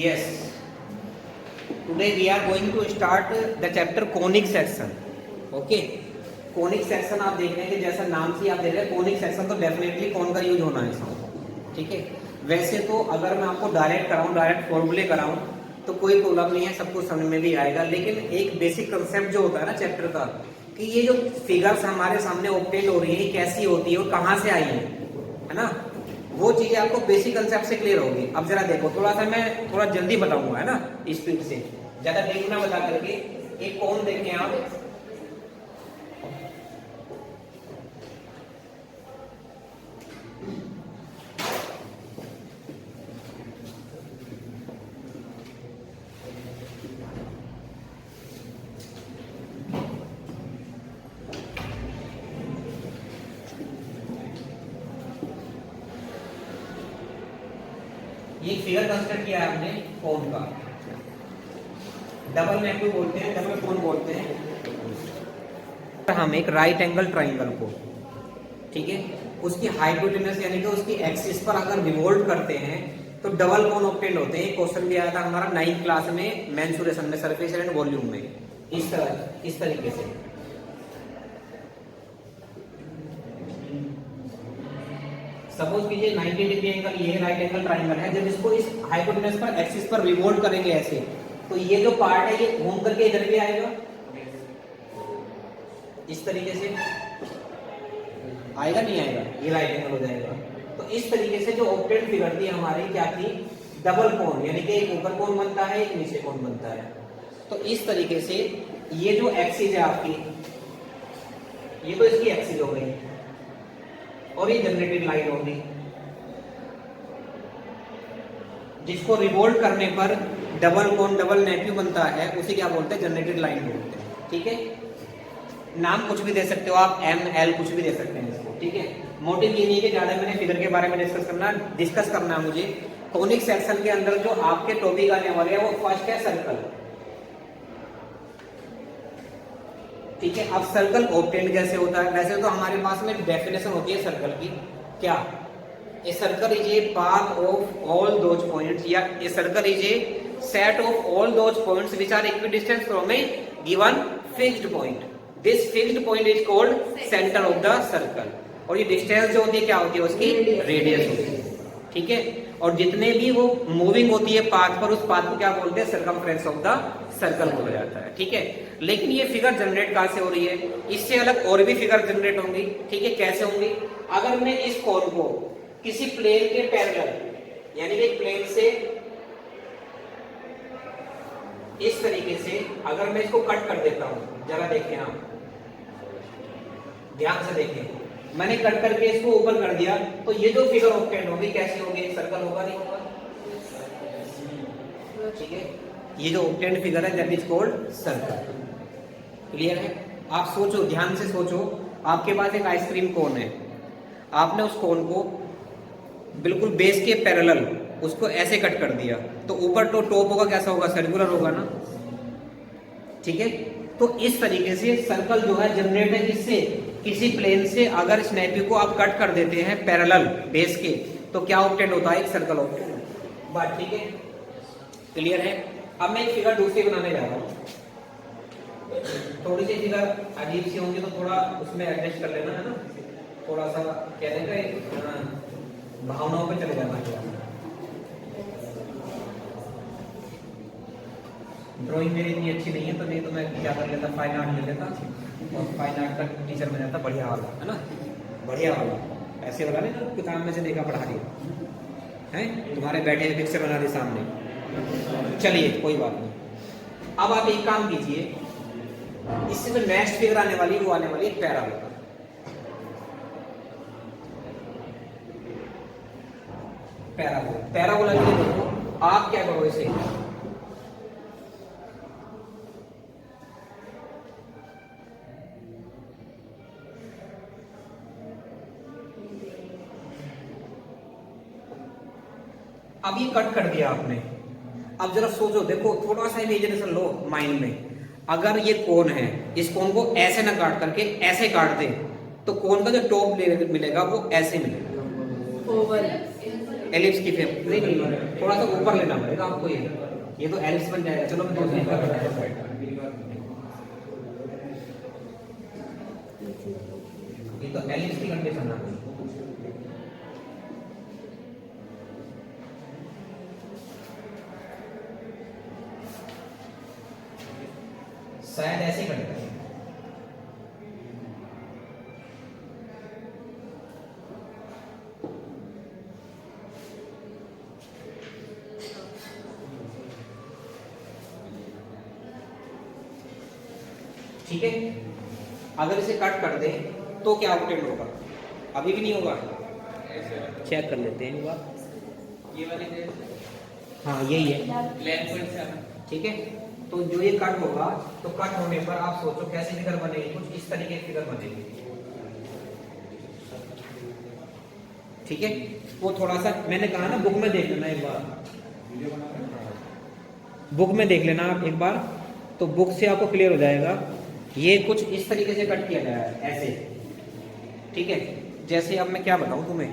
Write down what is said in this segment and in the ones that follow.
Yes. Today we are going to start the chapter conic section. Okay. Conic section आप देख रहे हैं कि जैसा नाम से आप देख रहे हैं कॉनिक सेक्शन, तो डेफिनेटली कौन का यूज होना है इसमें, ठीक है। वैसे तो अगर मैं आपको डायरेक्ट कराऊं, डायरेक्ट फॉर्मूले कराऊं तो कोई प्रॉब्लम नहीं है, सब कुछ समझ में भी आएगा। लेकिन एक बेसिक कंसेप्ट जो होता है ना चैप्टर का, कि ये जो फिगर्स हमारे सामने ऑब्टेन हो रही है कैसी होती है और कहाँ से आई है ना, वो चीजें आपको बेसिक कंसेप्ट से क्लियर होगी। अब जरा देखो, थोड़ा सा मैं थोड़ा जल्दी बताऊंगा, है ना, स्पीड से, ज्यादा देखना बता करके। एक कौन देखें आप, ये फिगर कंस्ट्रक्ट किया है हमने कोन का, डबल नेगेटिव बोलते हैं, डबल कोन बोलते हैं। हम एक राइट एंगल ट्राइंगल को, ठीक है, उसकी हाइपोटेनस यानी कि उसकी एक्सिस पर अगर रिवोल्व करते हैं तो डबल कोन ऑब्टेन होते हैं। क्वेश्चन भी आया था हमारा 9th क्लास में मेंसुरेशन में, सरफेस एंड वॉल्यूम में, इस तरीके से। सपोज कीजिए 90 डिग्री एंगल, ये राइट एंगल ट्राइंगल है। जब इसको इस हाइपोटेनस पर एक्सिस पर रिवोल्व करेंगे ऐसे, तो ये जो पार्ट है ये घूम करके इधर भी आएगा, इस तरीके से आएगा, नहीं आएगा, ये राइट एंगल हो जाएगा। तो इस तरीके से जो ऑब्टेन फिगर थी हमारी क्या थी, डबल कोन, यानी कि एक ऊपर कोन बनता है एक नीचे कोन बनता है। तो इस तरीके से ये जो एक्सिस है आपकी, ये तो इसकी एक्सिस हो गई और ये जनरेटेड लाइन होगी, जिसको रिवोल्व करने पर डबल कोन, डबल नेगेटिव बनता है, उसे क्या बोलते हैं, जनरेटेड लाइन बोलते हैं, ठीक है। नाम कुछ भी दे सकते हो आप, एम एल कुछ भी दे सकते हैं इसको, ठीक है। मोटिव ये नहीं है कि ज्यादा मैंने फिगर के बारे में डिस्कस करना है मुझे। कॉनिक सेक्शन के अंदर जो आपके टॉपिक आने वाले हैं वो फर्स्ट है सर्कल, ठीक है। अब सर्कल ऑब्टेन कैसे होता है, वैसे तो हमारे पास में डेफिनेशन होती है सर्कल की, क्या, a circle is a path of all those points, या a circle is a set of all those points which are equidistant from a given fixed point. This fixed point is called centre of the circle. और ये distance जो होती है क्या होती है, उसकी रेडियस होती है, ठीक है। और जितने भी वो मूविंग होती है पाथ पर, उस पाथ को क्या बोलते हैं, सर्कमफ्रेंस ऑफ द सर्कल बोला जाता है, ठीक है। लेकिन ये फिगर जनरेट कहां से हो रही है, इससे अलग और भी फिगर जनरेट होंगी, ठीक है। कैसे होंगी, अगर मैं इस कोन को किसी प्लेन के पैरेलल, यानी कि प्लेन से इस तरीके से अगर मैं इसको कट कर देता हूं, जरा देखें आप, ध्यान से देखें, मैंने कट करके इसको ऊपर कर दिया, तो ये जो फिगर ऑब्टेन होगी कैसी होगी, सर्कल होगा नहीं होगा, ठीक है। ये जो ऑब्टेन फिगर है that is called circle. Clear है। आप सोचो, ध्यान से सोचो, आपके पास एक आइसक्रीम कोन है, आपने उस कोन को बिल्कुल बेस के पैरेलल उसको ऐसे कट कर दिया, तो ऊपर तो टॉप होगा कैसा होगा, सर्कुलर होगा ना, ठीक है। तो इस तरीके से सर्कल जो है जनरेट है किससे, किसी प्लेन से अगर स्नैपी को आप कट कर देते हैं पैरेलल बेस के, तो क्या ऑब्टेन होता है, एक सर्कल ऑब्टेन होता है। बात ठीक है, क्लियर है। अब मैं एक फिगर दूसरी बनाने जा रहा हूँ, थोड़ी सी फिगर अजीब सी होंगी तो थोड़ा उसमें एडजस्ट कर लेना, है ना, थोड़ा सा कहने का भावनाओं पे चले जाना है। ड्राइंग मेरी इतनी अच्छी नहीं है, तो नहीं तो मैं क्या कर लेता, फाइन आर्ट ले लेता और फाइन आर्ट का टीचर बन जाता, बढ़िया वाला, है ना, बढ़िया वाला, ऐसे वाला नहीं ना किताब में से देखा पढ़ा दिया है, तुम्हारे बैठे पिक्चर बना दी सामने। चलिए कोई बात नहीं। अब आप एक काम कीजिए, इससे जो नेक्स्ट फिगर आने वाली वो आने वाली है पैराबोला। पैराबोला, पैराबोला के लिए देखो आप क्या करो, इसे अब ये कट कर दिया आपने। अब जरा सोचो, देखो थोड़ा सा इमेजिनेशन लो माइंड में, अगर ये कोन है, इस कोन को ऐसे ना काट करके ऐसे काट दे, तो कोन का जो टॉप मिलेगा वो ऐसे मिलेगा, ओवल, एलिप्स की फेम नहीं, थोड़ा सा ऊपर लेना पड़ेगा आपको। ये तो एलिप्स बन जाएगा। चलो मैं ये तो एलिप्स की कंडीशन है। शायद ऐसे कटेगा। ठीक है, अगर इसे कट कर दे तो क्या ऑब्टेन होगा? अभी भी नहीं होगा, चेक कर लेते हैं एक बार। ये वाली हाँ यही है। ठीक है, तो जो ये कट होगा तो कट होने पर आप सोचो कैसी फिगर बनेगी, कुछ इस तरीके की फिगर बनेगी। ठीक है, वो थोड़ा सा मैंने कहा ना बुक में देख लेना एक बार, बुक में देख लेना आप एक बार, तो बुक से आपको क्लियर हो जाएगा। ये कुछ इस तरीके से कट किया गया है ऐसे। ठीक है, जैसे अब मैं क्या बताऊं तुम्हें,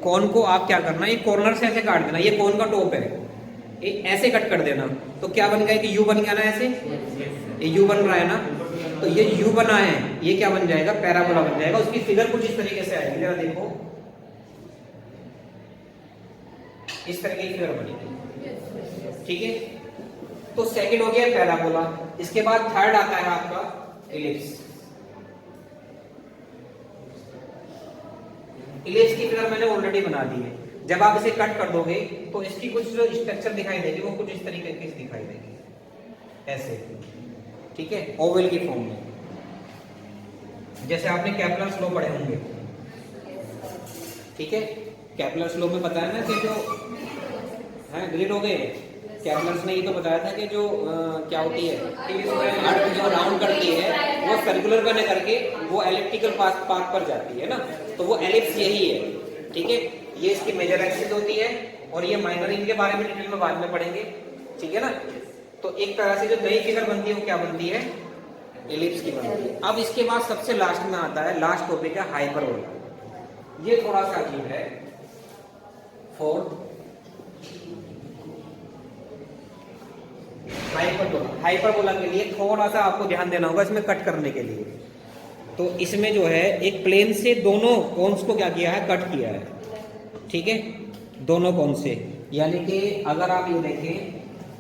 कोन को आप क्या करना, ये कॉर्नर से ऐसे काट देना। ये कोन का टॉप है, ये ऐसे कट कर देना तो क्या बन गया कि यू बन गया ना ऐसे, ये यू बन रहा है ना, तो ये यू बना है, ये क्या बन जाएगा? पैराबोला बन जाएगा। उसकी फिगर कुछ इस तरीके से आएगी, जरा देखो इस तरीके की फिगर बनेगी। ठीक है, तो सेकंड हो गया पैराबोला। इसके बाद थर्ड आता है आपका इलिप्स। इलिप्स की फिगर मैंने ऑलरेडी बना दी है। जब आप इसे कट कर दोगे तो इसकी कुछ जो स्ट्रक्चर दिखाई देगी वो कुछ इस तरीके की दिखाई देगी ऐसे। ठीक है, ओवल की फॉर्म में, जैसे आपने केपलर्स लॉ पढ़े होंगे। ठीक है, केपलर्स लॉ में बताया ना कि जो है ग्रिड हो गए, केपलर्स ने ये तो बताया था कि जो क्या होती है अर्थ जो राउंड करती है वो सर्कुलर बने करके वो एलिप्टिकल पाथ पर जाती है ना, तो वो एलिप्स यही है। ठीक है, ये इसकी मेजर एक्सिस होती है और ये माइनर, इनके बारे में डिटेल में बाद में पढ़ेंगे। ठीक है ना, तो एक तरह से जो नई फिगर बनती है वो क्या बनती है? एलिप्स की बनती है। अब इसके बाद सबसे लास्ट में आता है, लास्ट टॉपिक है हाइपरबोला। ये थोड़ा सा अजीब है। फोर्थ हाइपरबोला के लिए थोड़ा सा आपको ध्यान देना होगा इसमें कट करने के लिए। तो इसमें जो है एक प्लेन से दोनों कोन्स को क्या किया है? कट किया है। ठीक है, दोनों कोन से, यानी कि अगर आप ये देखें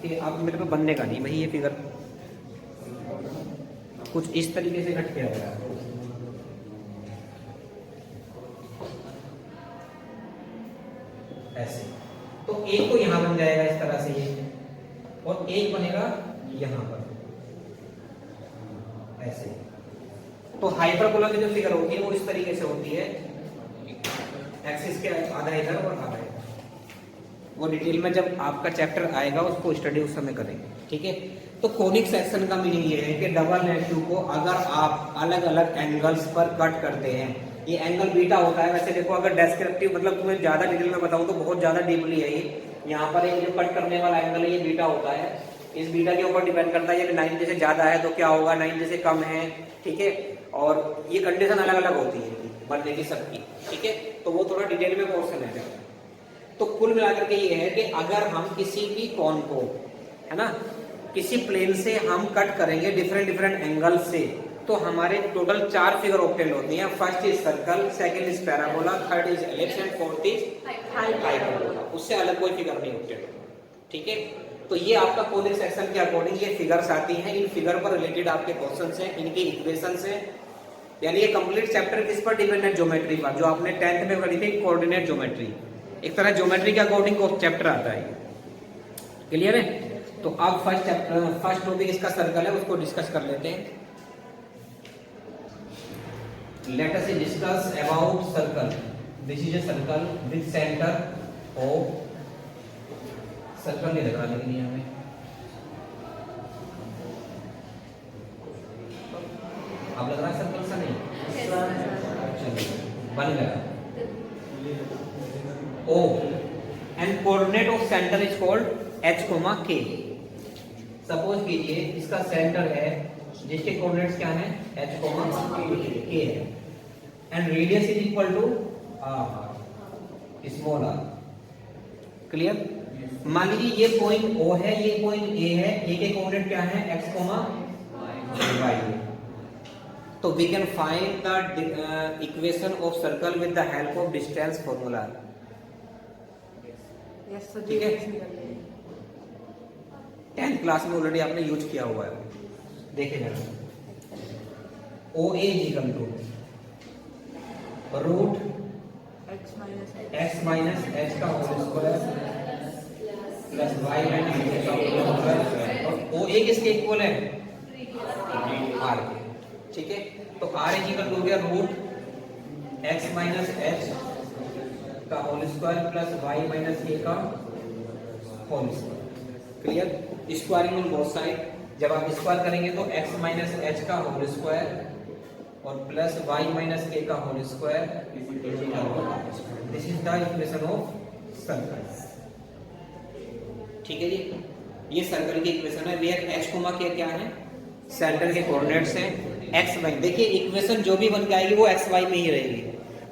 कि आप मेरे को बनने का नहीं भाई, ये फिगर कुछ इस तरीके से कट किया गया है ऐसे। तो एक तो यहां बन जाएगा इस तरह से ये, और एक बनेगा यहां पर ऐसे। तो हाइपरबोला की जो फिगर होती है वो इस तरीके से होती है, एक्सिस के आधा इधर और आधा इधर। वो डिटेल में जब आपका चैप्टर आएगा उसको स्टडी उस समय करेंगे। ठीक है, तो कोनिक सेक्शन का मीनिंग ये है कि डबल नेगेटिव को अगर आप अलग अलग एंगल्स पर कट करते हैं, ये एंगल बीटा होता है। वैसे देखो अगर डेस्क्रिप्टिव मतलब तुम्हें ज्यादा डिटेल में बताऊं तो बहुत ज्यादा डीपली है ये। यहाँ पर एक जो कट करने वाला एंगल है ये बीटा होता है। इस बीटा के ऊपर डिपेंड करता है, ये 9 जैसे ज्यादा है तो क्या होगा, 9 जैसे कम है। ठीक है, और ये कंडीशन अलग अलग होती है बनने की सबकी। ठीक है, तो वो थोड़ा डिटेल में पोर्शन है। तो कुल मिलाकर के ये है कि अगर हम किसी भी कोन को, है ना, किसी प्लेन से हम कट करेंगे डिफरेंट एंगल से, तो हमारे टोटल 4 फिगर ऑब्टेन होती हैं। First is circle, second is parabola, third is ellipse and fourth is hyperbola. उससे अलग कोई फिगर नहीं ऑब्टेन होता। ठीक है, तो ये आपका कोनिक सेक्शन के अकॉर्डिंग ये फिगर्स आती हैं। इन फिगर पर रिलेटेड आपके क्वेश्चंस हैं, इनकी इक्वेशंस हैं। यानी ये कंप्लीट चैप्टर किस पर डिपेंड है? ज्योमेट्री पर, जो आपने 10th में पढ़ी थी कोऑर्डिनेट ज्योमेट्री। एक तरह ज्योमेट्री के अकॉर्डिंग चैप्टर आता है। क्लियर है? तो अब फर्स्ट टॉपिक इसका सर्कल है, उसको डिस्कस कर लेते हैं। Let us discuss about circle. This is a circle with center O. Circle नहीं लगा लेकिन यहाँ में अब लग रहा है सर्कल सा नहीं, चलिए बन गया। O and coordinate of center is called H, K. Suppose कीजिए इसका सेंटर है जिसके कोऑर्डिनेट्स क्या है? H, K है। And radius is equal to R, small R. Clear? मान लीजिए ये पॉइंट ओ है, ये पॉइंट ए है, ए के कोऑर्डिनेट क्या है, एक्स कोमा वाई। तो we can find the equation of circle with the help of distance formula. ठीक है, 10th क्लास में ऑलरेडी आपने यूज किया हुआ है, देखिए जरा। O A equal to root x minus H का whole square plus y minus H का होल स्क्वायर। और ओ ए किसके इक्वल है, आर के। ठीक है, तो आर इक्वल टू हो गया रूट एक्स माइनस एच का whole square plus y minus a का whole square. Clear? Squaring on both side, जब आप स्क्वायर करेंगे तो x माइनस एच का होल स्क्वायर और प्लस y माइनस a का whole square. This is the equation of circle. ठीक है जी, ये सर्कल की इक्वेशन है वेयर h कोमा क्या है, सेंटर के कोऑर्डिनेट्स हैं x y। देखिए इक्वेशन जो भी बन के आएगी वो x y में ही रहेगी।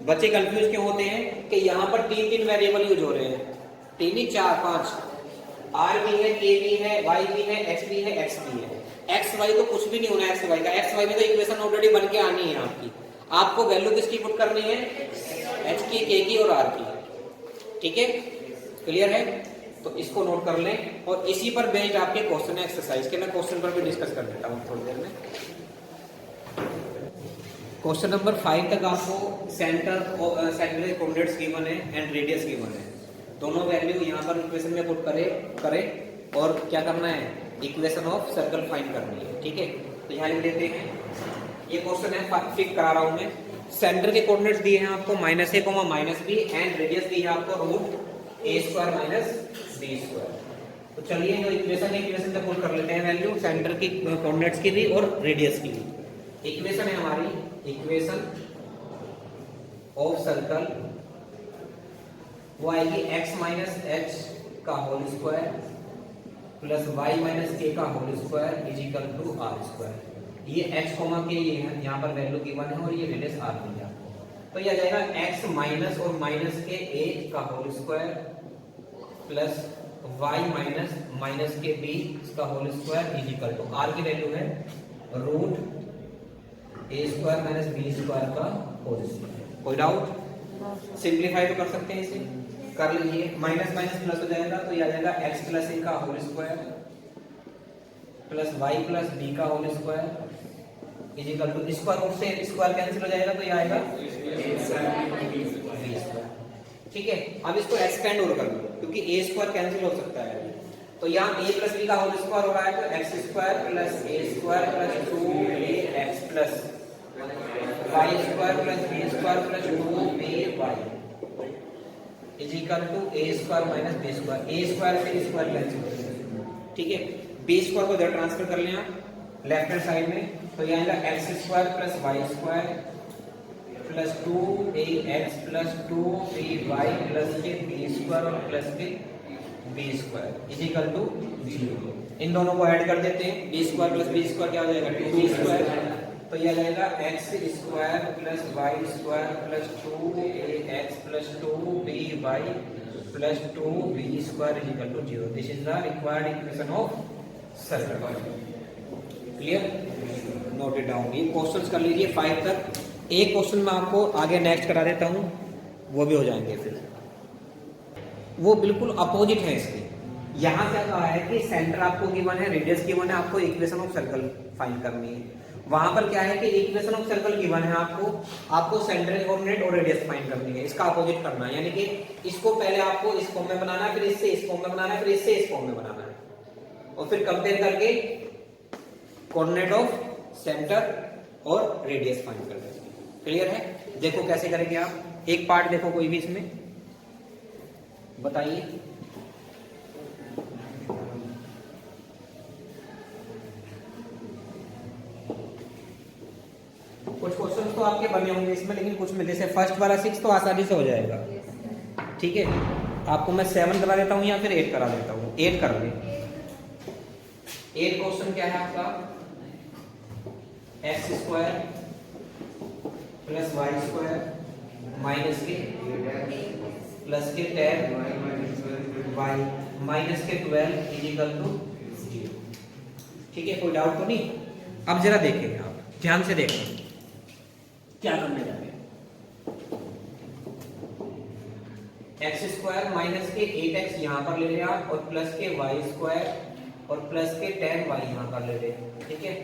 बच्चे कंफ्यूज क्यों होते हैं कि यहाँ पर तीन वेरिएबल यूज हो रहे हैं, तीन ही 4 5, आर भी है, के भी है, वाई भी है, एक्स भी है, एक्स भी है। एक्स वाई तो कुछ भी नहीं होना एक्स वाई का, एक्स वाई में तो इक्वेशन ऑलरेडी बन के आनी है आपकी। आपको वैल्यू किसकी पुट करनी है, एच की, के की और आर की। ठीक है, क्लियर है? तो इसको नोट कर लें और इसी पर बेस्ड आपके क्वेश्चन है एक्सरसाइज के। मैं क्वेश्चन पर भी डिस्कस कर देता हूँ थोड़ी देर में। क्वेश्चन नंबर 5 तक आपको सेंटर के कोऑर्डिनेट्स गिवन है एंड रेडियस गिवन है। दोनों वैल्यू यहाँ पर इक्वेशन में पुट करें और क्या करना है, इक्वेशन ऑफ सर्कल फाइंड करनी है। ठीक है, तो यहाँ लिख देते हैं। ये क्वेश्चन है, फिक्स करा रहा हूँ मैं। सेंटर के कोऑर्डिनेट्स दिए हैं आपको -a, -b एंड रेडियस दी है आपको root A square minus B square. तो चलिए जो इक्वेशन है, इक्वेशन से पुट कर लेते हैं वैल्यू सेंटर की कोऑर्डिनेट्स की भी और रेडियस की भी। इक्वेशन है हमारी, इक्वेशन ऑफ सर्कल वो आएगी x माइनस एच का whole square plus y minus K का whole square is equal to R square. ये x कोमा के ये है, यहाँ पर वैल्यू गिवन है और ये रेडियस आर दी है। तो ये आ जाएगा x माइनस और माइनस के a का whole square plus y minus minus के b का whole square is equal to R की वैल्यू है root A square minus B square का होल स्क्वायर। कोई डाउट? सिंप्लीफाई तो कर सकते हैं, इसे कर लीजिए। माइनस माइनस प्लस हो जाएगा तो ये आ जाएगा x प्लस ए का whole square plus y plus b का whole square is equal to square root से स्क्वायर कैंसिल हो जाएगा तो ये आएगा b स्क्वायर। ठीक है, अब इसको एक्सपेंड और कर लो क्योंकि a स्क्वायर कैंसिल हो सकता है। तो यहाँ a प्लस b का होल स्क्वायर हो रहा है तो x square plus a square plus 2ax plus y square plus b square plus 2by is equal to a square minus b square. a square से स्क्वायर कैंसिल। ठीक है, b square को इधर transfer कर लेना लेफ्ट हैंड साइड में, तो ये आएगा x square plus y square plus 2ax plus 2by plus के b स्क्वायर और प्लस के b square is equal to 0। इन दोनों को ऐड कर देते हैं, b square plus b square क्या हो जाएगा 2b स्क्वायर। तो ये आ जाएगा x square plus y square plus 2ax plus 2by plus 2b square is equal to 0। This is the required equation of circle. Clear? Note it down. ये questions कर लीजिए 5 तक। एक क्वेश्चन मैं आपको आगे नेक्स्ट करा देता हूँ, वो भी हो जाएंगे फिर। वो बिल्कुल अपोजिट है इसके। यहाँ क्या कहा है कि सेंटर आपको गिवन है, रेडियस गिवन है, आपको इक्वेशन ऑफ सर्कल फाइंड करनी है। वहां पर क्या है कि इक्वेशन ऑफ सर्कल गिवन है आपको सेंटर कोऑर्डिनेट और रेडियस फाइंड करनी है। इसका अपोजिट करना है, यानी कि इसको पहले आपको इस फॉर्म में बनाना है, फिर इससे इस फॉर्म में बनाना है, फिर इससे इस फॉर्म में बनाना है और फिर कंपेयर करके कोऑर्डिनेट ऑफ सेंटर और रेडियस फाइंड करना है। क्लियर है? देखो कैसे करेंगे आप। एक पार्ट देखो कोई भी इसमें बताइए। कुछ क्वेश्चन तो आपके बने होंगे इसमें, लेकिन कुछ में जैसे फर्स्ट वाला 6 तो आसानी से हो जाएगा। ठीक है, आपको मैं 7 करा देता हूँ या फिर 8 करा देता हूँ। 8 कर ले। 8 क्वेश्चन क्या है आपका, X square plus Y square minus K plus K 10 Y minus के 12 इज इक्वल टू 0। ठीक है, कोई डाउट तो नहीं? अब जरा देखें, आप ध्यान से देखें क्या करने जा रहे हैं। एक्स स्क्वायर माइनस के 8x यहाँ पर ले रहे हैं आप, और प्लस के वाई स्क्वायर और प्लस के 10y यहाँ पर ले रहे हैं। ठीक है,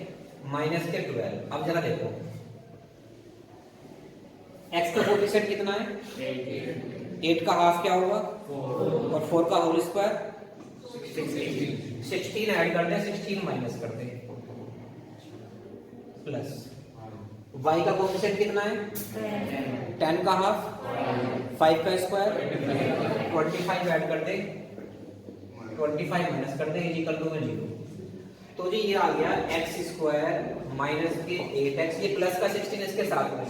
माइनस के 12। अब जरा देखो x का कोएफिशिएंट कितना है? 8 का हाफ क्या होगा? 4, और 4 का होल स्क्वायर 16 ऐड कर दें, 16 माइनस कर दें, प्लस y का कोएफिशिएंट कितना है? 10 का हाफ 5 का स्क्वायर 25 ऐड कर दे, 25 माइनस कर दे, इज इक्वल टू 0। तो जी ये आ गया एक्स स्क्वायर माइनस के 8x, ये प्लस का 16 इसके साथ में,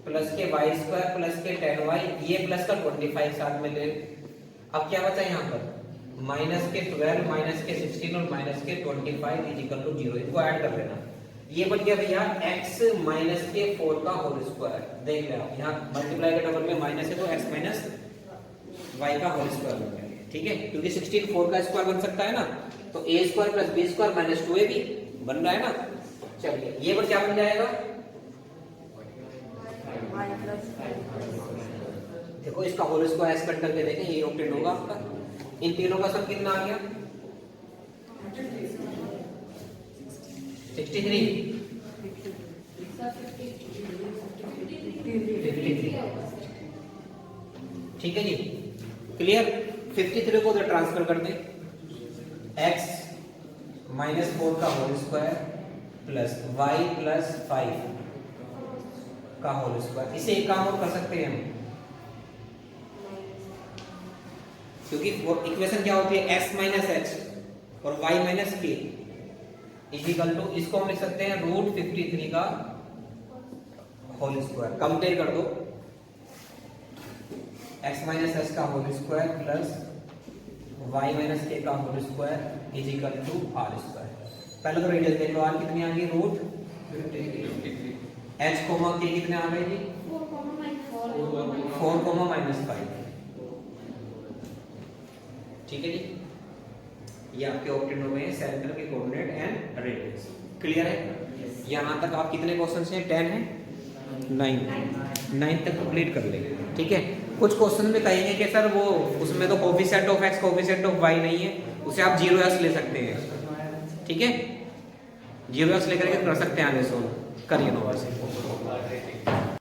प्लस के वाई स्क्वायर प्लस के 10y, ये प्लस का 25 साथ में ले। अब क्या बचा यहाँ पर? माइनस के 12 माइनस के 16 और माइनस के 25 इज इक्वल टू 0। इनको ऐड कर लेना। ये बन गया भैया x माइनस के 4 का होल स्क्वायर। देख ले आप, यहाँ मल्टीप्लाई के डबल में माइनस है तो x माइनस y का होल स्क्वायर बन गया। ठीक है, क्योंकि 16 4 का स्क्वायर बन सकता है ना, तो a square plus b square minus 2ab बन रहा है ना। चलिए ये पर क्या बन जाएगा? देखो इसका होल स्क्वायर एक्सपेंड करके देखें, ये ऑब्टेन होगा आपका। इन तीनों का सम कितना आ गया? 63 ठीक है जी, क्लियर। 53 को उधर ट्रांसफर कर दें, x माइनस 4 का whole square plus y plus 5 का होल स्क्वायर। इसे एक काम और कर सकते हैं हम, क्योंकि इक्वेशन क्या होती है? x माइनस h और y minus k is equal to, इसको हम लिख सकते हैं रूट 53 का होल स्क्वायर। कंपेयर कर दो, x माइनस h का whole square plus y minus k का whole square is equal to r square. पहले तो रेडियस देख लो, r कितनी आ गई? रूट 53। h कोमा k कितने आ गए जी? 4 कोमा माइनस 5। ठीक है जी, ये आपके ऑप्टेन हुए हैं सेंटर के कोऑर्डिनेट एंड रेडियस। क्लियर है? यहाँ तक आप कितने क्वेश्चन हैं? 10 है, 9 तक कंप्लीट कर लेंगे। ठीक है, कुछ क्वेश्चन में कहेंगे कि सर वो उसमें तो coefficient of x coefficient of y नहीं है, उसे आप 0s ले सकते हैं। ठीक है, 0s लेकर के कर सकते हैं आगे सोल्व। करिए नंबर से।